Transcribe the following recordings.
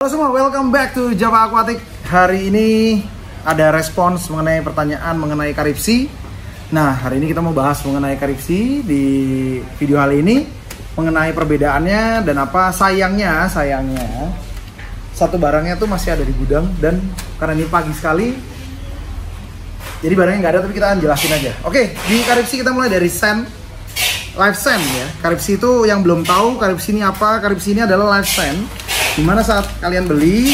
Halo semua, welcome back to Java Aquatic. Hari ini ada respons mengenai pertanyaan mengenai karipsi. Nah, hari ini kita mau bahas mengenai karipsi di video kali ini, mengenai perbedaannya dan apa sayangnya satu barangnya tuh masih ada di gudang, dan karena ini pagi sekali jadi barangnya nggak ada, tapi kita akan jelasin aja. Oke, di karipsi kita mulai dari sand, live sand ya. Karipsi itu yang belum tahu karipsi ini apa, karipsi ini adalah live sand. Dimana saat kalian beli,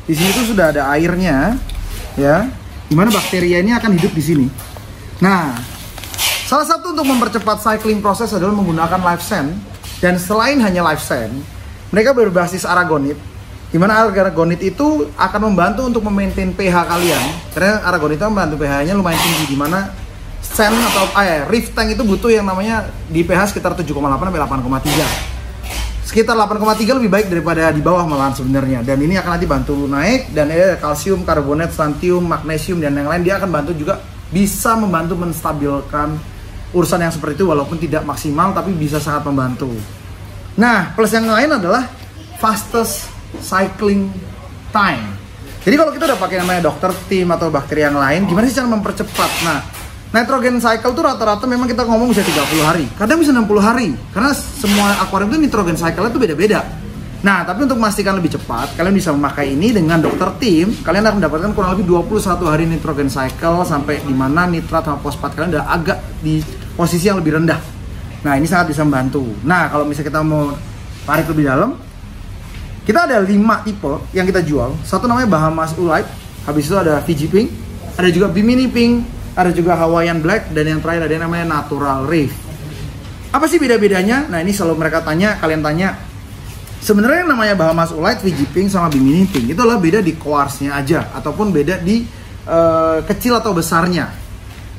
di sini tuh sudah ada airnya, ya. Dimana bakteria ini akan hidup di sini. Nah, salah satu untuk mempercepat cycling proses adalah menggunakan live sand. Dan selain hanya live sand, mereka berbasis aragonit. Dimana aragonit itu akan membantu untuk memaintain pH kalian. Karena aragonit itu membantu pH-nya lumayan tinggi. Dimana sand atau reef tank itu butuh yang namanya di pH sekitar 7,8 sampai 8,3. Sekitar 8,3 lebih baik daripada di bawah malahan sebenarnya. Dan ini akan nanti bantu naik. Dan ada kalsium, karbonat, strontium, magnesium, dan yang lain. Dia akan bantu juga, bisa membantu menstabilkan urusan yang seperti itu. Walaupun tidak maksimal, tapi bisa sangat membantu. Nah, plus yang lain adalah fastest cycling time. Jadi kalau kita udah pakai namanya Dr. Team atau bakteri yang lain, gimana sih cara mempercepat? Nah, nitrogen cycle tuh rata-rata memang kita ngomong bisa 30 hari, kadang bisa 60 hari. Karena semua akuarium itu nitrogen cycle itu beda-beda. Nah, tapi untuk memastikan lebih cepat, kalian bisa memakai ini dengan Dr. Team. Kalian akan mendapatkan kurang lebih 21 hari nitrogen cycle, sampai dimana nitrat sama fosfat kalian udah agak di posisi yang lebih rendah. Nah, ini sangat bisa membantu. Nah, kalau misalnya kita mau tarik lebih dalam, kita ada 5 tipe yang kita jual. Satu namanya Bahamas Ulite, habis itu ada Fiji Pink, ada juga Bimini Pink, ada juga Hawaiian Black, dan yang terakhir ada yang namanya Natural Reef. Apa sih beda-bedanya? Nah, ini selalu mereka tanya, kalian tanya. Sebenarnya yang namanya Bahamas Ulite, Fiji Pink, sama Bimini Pink itu adalah beda di koarsnya aja, ataupun beda di kecil atau besarnya.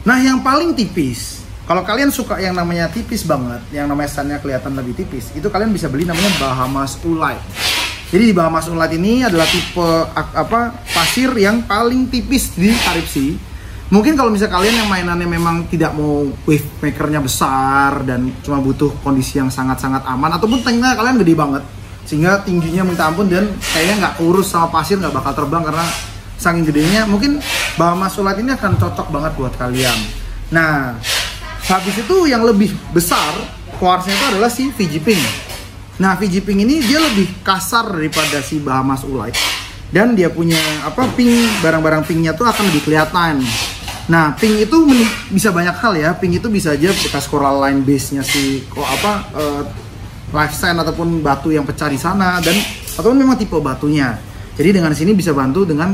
Nah, yang paling tipis, kalau kalian suka yang namanya tipis banget, yang namanya standnya kelihatan lebih tipis, itu kalian bisa beli namanya Bahamas Ulite. Jadi di Bahamas Ulite ini adalah tipe pasir yang paling tipis di karipsi. Mungkin kalau misalnya kalian yang mainannya memang tidak mau wave makernya besar dan cuma butuh kondisi yang sangat-sangat aman, ataupun tanknya kalian gede banget sehingga tingginya minta ampun dan kayaknya nggak urus sama pasir, nggak bakal terbang karena saking gedenya, mungkin Bahamas Ulite ini akan cocok banget buat kalian. Nah, habis itu yang lebih besar kuarsnya itu adalah si Fiji Pink. Nah, Fiji Pink ini dia lebih kasar daripada si Bahamas Ulite, dan dia punya pink, barang-barang pinknya tuh akan lebih kelihatan. Nah, pink itu bisa banyak hal ya. Pink itu bisa aja bekas coral line base-nya si live sand ataupun batu yang pecah di sana, dan ataupun memang tipe batunya. Jadi dengan sini bisa bantu dengan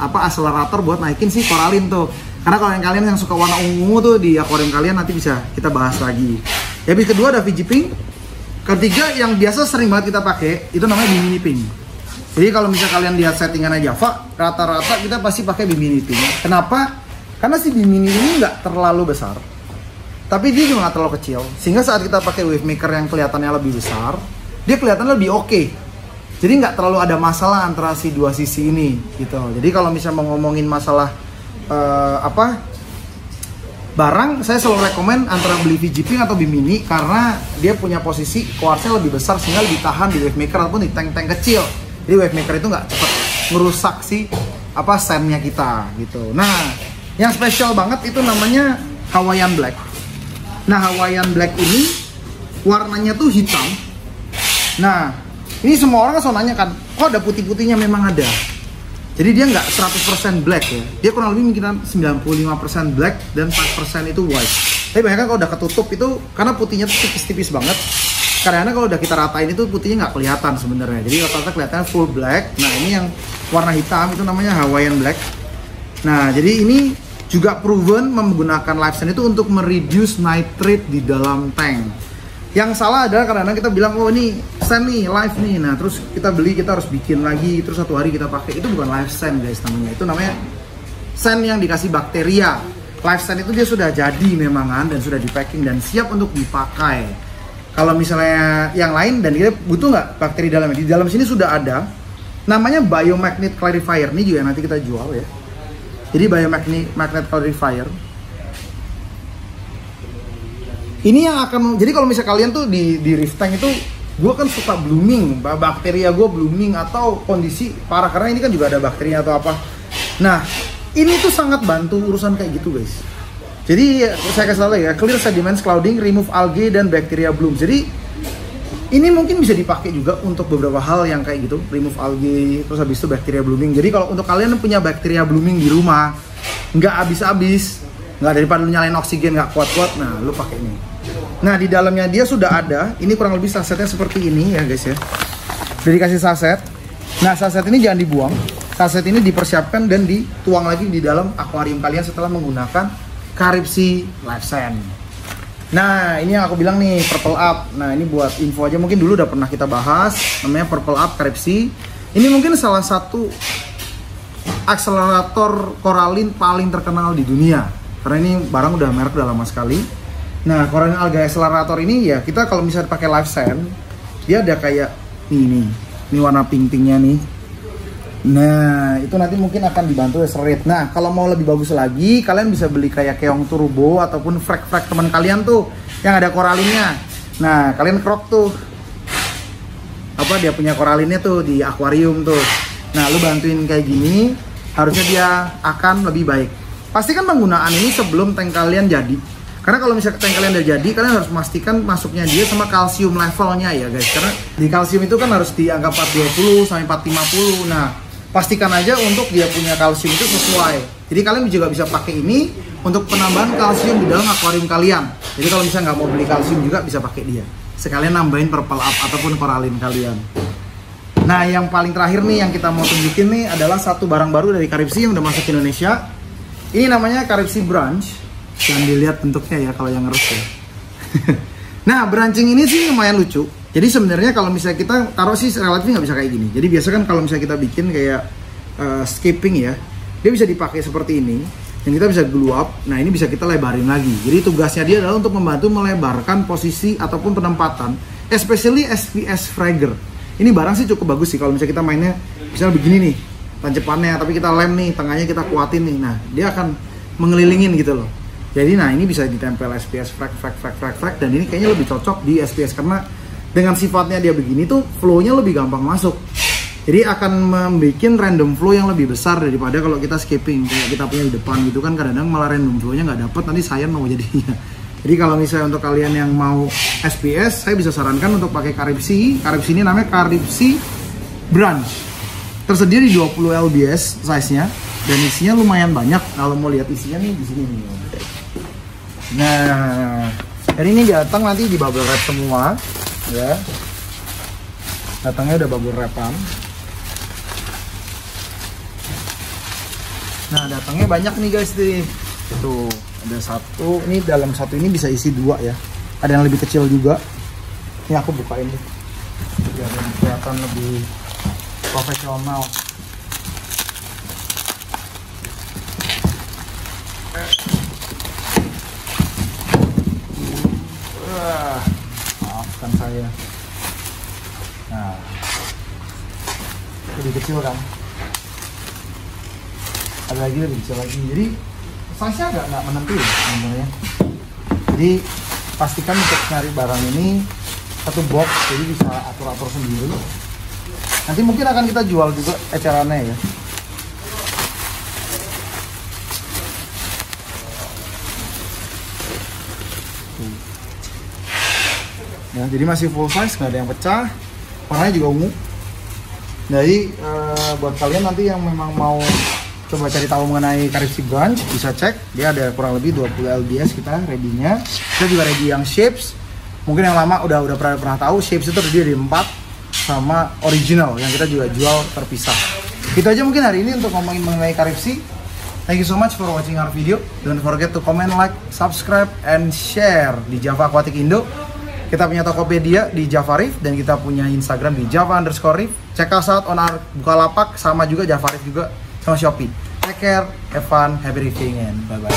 akselerator buat naikin si koralin tuh. Karena kalau kalian yang suka warna ungu tuh di akuarium kalian, nanti bisa kita bahas lagi. Habis kedua ada Fiji Pink. Ketiga yang biasa sering banget kita pakai itu namanya Bimini Pink. Jadi kalau misalnya kalian lihat settingannya Java, rata-rata kita pasti pakai Bimini Pink. Kenapa? Karena si Bimini ini nggak terlalu besar, tapi dia juga nggak terlalu kecil. Sehingga saat kita pakai wave maker yang kelihatannya lebih besar, dia kelihatan lebih oke. Jadi nggak terlalu ada masalah antara si dua sisi ini gitu. Jadi kalau misalnya mau ngomongin masalah barang, saya selalu rekomen antara beli Fiji Pink atau Bimini, karena dia punya posisi kuarsnya lebih besar sehingga lebih tahan di wave maker ataupun di tank-tank kecil. Jadi wave maker itu nggak cepat ngerusak si sandnya kita gitu. Nah, yang spesial banget itu namanya Hawaiian Black. Nah, Hawaiian Black ini warnanya tuh hitam. Nah, ini semua orang kan selalu nanya kan, kok ada putih-putihnya? Memang ada. Jadi dia nggak 100% black ya. Dia kurang lebih mungkin 95% black dan 4% itu white. Tapi banyak kan kalau udah ketutup itu, karena putihnya tuh tipis-tipis banget. Karena kalau udah kita ratain itu putihnya nggak kelihatan sebenarnya. Jadi rata-rata kelihatannya full black. Nah, ini yang warna hitam itu namanya Hawaiian Black. Nah, jadi ini juga proven menggunakan live sand itu untuk mereduce nitrate di dalam tank. Yang salah adalah kadang-kadang kita bilang, oh ini sand nih, live nih. Nah, terus kita beli, kita harus bikin lagi, terus 1 hari kita pakai. Itu bukan live sand guys namanya. Itu namanya sand yang dikasih bakteria. Live sand itu dia sudah jadi memang kan, dan sudah di packing dan siap untuk dipakai. Kalau misalnya yang lain, dan dia butuh nggak bakteri dalamnya? Di dalam sini sudah ada namanya Biomagnet Clarifier. Ini juga nanti kita jual ya. Jadi Biomagnet Clarifier ini yang akan, jadi kalau misalnya kalian tuh di reef tank itu gue kan suka blooming, bakteria gue blooming atau kondisi parah karena ini kan juga ada bakteri atau apa. Nah, ini tuh sangat bantu urusan kayak gitu guys. Jadi saya kasih tahu ya, clear sediments clouding, remove algae dan bacteria bloom. Jadi ini mungkin bisa dipakai juga untuk beberapa hal yang kayak gitu, remove algae, terus habis itu bacteria blooming. Jadi kalau untuk kalian punya bacteria blooming di rumah, nggak habis-habis, nggak daripada lu nyalain oksigen nggak kuat-kuat, nah lu pakai ini. Nah di dalamnya dia sudah ada, ini kurang lebih sasetnya seperti ini ya guys ya. Udah dikasih saset. Nah saset ini jangan dibuang. Saset ini dipersiapkan dan dituang lagi di dalam akuarium kalian setelah menggunakan Caribsea LifeSend. Nah ini yang aku bilang nih, Purple Up. Nah ini buat info aja, mungkin dulu udah pernah kita bahas, namanya Purple Up Caribsea. Ini mungkin salah satu akselerator koralin paling terkenal di dunia, karena ini barang udah merek udah lama sekali. Nah, Coralline Algae Accelerator ini ya, kita kalau misalnya pakai LifeSend, dia ada kayak ini warna pink-pinknya nih. Nah, itu nanti mungkin akan dibantu accelerate. Nah, kalau mau lebih bagus lagi, kalian bisa beli kayak Keong Turbo ataupun frag-frag teman kalian tuh yang ada koralinnya. Nah, kalian krok tuh apa dia punya koralinnya tuh di akuarium tuh. Nah, lu bantuin kayak gini, harusnya dia akan lebih baik. Pastikan penggunaan ini sebelum tank kalian jadi. Karena kalau misalnya tank kalian udah jadi, kalian harus memastikan masuknya dia sama kalsium levelnya ya guys. Karena di kalsium itu kan harus dianggap 420 sampai 450. Nah, pastikan aja untuk dia punya kalsium itu sesuai. Jadi kalian juga bisa pakai ini untuk penambahan kalsium di dalam akuarium kalian. Jadi kalau misalnya nggak mau beli kalsium juga bisa pakai dia. Sekalian nambahin Purple Up ataupun koralin kalian. Nah, yang paling terakhir nih yang kita mau tunjukin nih adalah satu barang baru dari Caribsea yang udah masuk ke Indonesia. Ini namanya Caribsea Branch. Jangan dilihat bentuknya ya kalau yang ngerus ya. Nah, branching ini sih lumayan lucu. Jadi sebenarnya kalau misalnya kita taruh sih relatif nggak bisa kayak gini. Jadi biasa kan kalau misalnya kita bikin kayak scaping ya, dia bisa dipakai seperti ini. Dan kita bisa glue up. Nah, ini bisa kita lebarin lagi. Jadi tugasnya dia adalah untuk membantu melebarkan posisi ataupun penempatan, especially SPS Fragger. Ini barang sih cukup bagus sih kalau misalnya kita mainnya misalnya begini nih, tancepannya, tapi kita lem nih, tengahnya kita kuatin nih. Nah, dia akan mengelilingin gitu loh. Jadi nah ini bisa ditempel SPS frag, dan ini kayaknya lebih cocok di SPS karena dengan sifatnya dia begini tuh flow-nya lebih gampang masuk. Jadi akan membuat random flow yang lebih besar daripada kalau kita scaping kayak kita punya di depan gitu kan, kadang-kadang malah random flow-nya nggak dapet, nanti sayang mau jadinya. Jadi kalau misalnya untuk kalian yang mau SPS, saya bisa sarankan untuk pakai Caribsea. Caribsea ini namanya Caribsea Branch. Tersedia di 20 lbs size-nya dan isinya lumayan banyak. Kalau mau lihat isinya nih di sini nih. Nah, dan ini datang nanti di bubble wrap semua, ya. Datangnya udah bubble wrapan. Nah, datangnya banyak nih guys nih. Itu ada satu. Ini dalam satu ini bisa isi 2 ya. Ada yang lebih kecil juga. Ini aku bukain deh, biar kelihatan lebih profesional. Maafkan saya. Nah, lebih kecil kan? Ada lagi lebih kecil lagi. Jadi size-nya agak nggak menentu ya sebenarnya. Jadi pastikan untuk nyari barang ini satu box, jadi bisa atur-atur sendiri. Nanti mungkin akan kita jual juga ecerannya ya. Ya, jadi masih full size, nggak ada yang pecah, warnanya juga ungu. Jadi buat kalian nanti yang memang mau coba cari tahu mengenai Caribsea Branch, bisa cek, dia ada kurang lebih 20 lbs kita ready-nya. Kita juga ready yang shapes, mungkin yang lama udah pernah tahu, shapes itu terdiri dari 4 sama original yang kita juga jual terpisah. Itu aja mungkin hari ini untuk ngomongin mengenai Caribsea. Thank you so much for watching our video. Don't forget to comment, like, subscribe, and share di Java Aquatic Indo. Kita punya Tokopedia di Java Reef dan kita punya Instagram di Java_Reef. Check us out on our Bukalapak, sama juga Java Reef juga sama Shopee. Take care, have fun, happy reefing, and bye-bye.